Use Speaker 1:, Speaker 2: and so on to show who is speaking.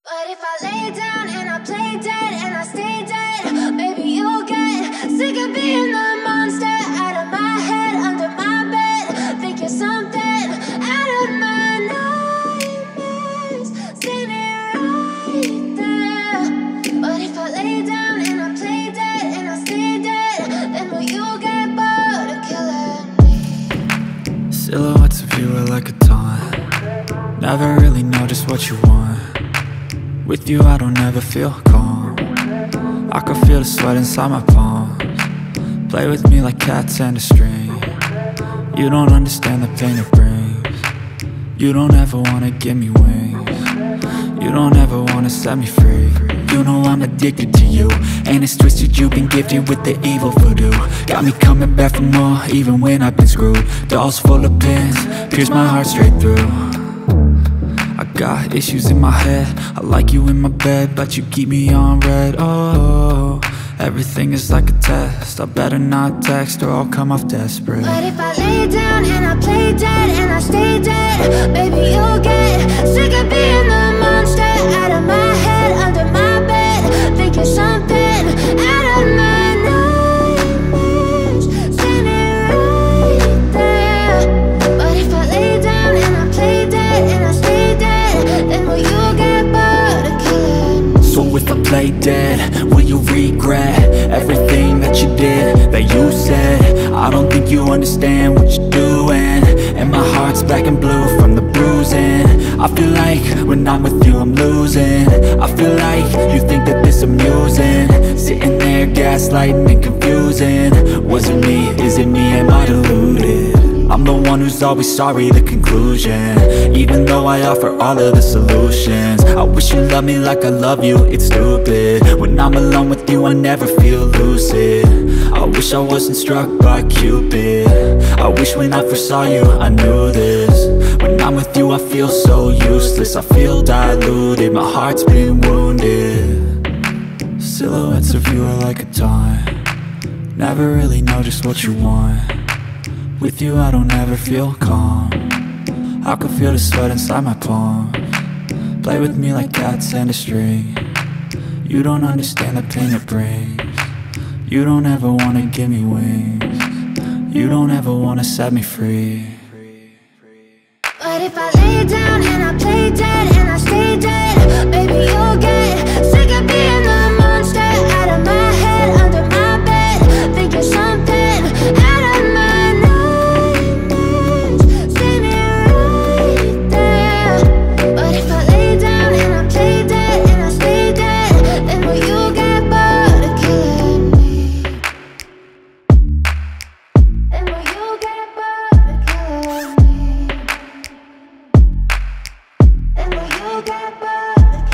Speaker 1: But if I lay down and I play dead and I stay dead, maybe you'll get sick of being the monster out of my head, under my bed. Think you're something out of my nightmares, standing right there. But if I lay down and I play dead and I stay dead, then will you get bored of killing me?
Speaker 2: Silhouettes of you are like a taunt. Never really know just what you want. With you I don't ever feel calm. I can feel the sweat inside my palms. Play with me like cats and a string. You don't understand the pain it brings. You don't ever wanna give me wings. You don't ever wanna set me free. You know I'm addicted to you, and it's twisted, you've been gifted with the evil voodoo. Got me coming back for more, even when I've been screwed. Dolls full of pins, pierce my heart straight through. I got issues in my head, I like you in my bed, but you keep me on red. Oh, everything is like a test. I better not text or I'll come off desperate.
Speaker 1: But if I lay down and I play dead and I stay dead, maybe you'll get sick of being the monster out of my head, under my bed. Think you're something out of my nightmares, standing right there. But if I lay down and I play dead and I stay dead, then will you get bored of killing me?
Speaker 2: So if I play dead, will you regret everything that you did, that you said? I don't think you understand what you're doing, and my heart's black and blue from the bruising. I feel like when I'm with you I'm losing. I feel like you think that this amusing, sitting there gaslighting and confusing. Was it me? Is it me? Am I deluded? I'm the one who's always sorry, the conclusion, even though I offer all of the solutions. I wish you loved me like I love you, it's stupid. When I'm alone with you I never feel lucid. I wish I wasn't struck by Cupid. I wish when I first saw you I knew this. When I'm with you I feel so useless, I feel diluted, my heart's been wounded. Silhouettes of you are like a taunt. Never really know just what you want. With you I don't ever feel calm. I can feel the sweat inside my palms. Play with me like cats and a string. You don't understand the pain it brings. You don't ever wanna give me wings. You don't ever wanna set me free.
Speaker 1: But if I lay down and I play dead and I stay dead, maybe you'll get sick of being the monster out of my head, under my bed. Think you're something out of my nightmares, standing right there. But if I lay down and I play dead and I stay dead, then will you get bored of killing me? Then will you get bored of killing me? Then will you get bored of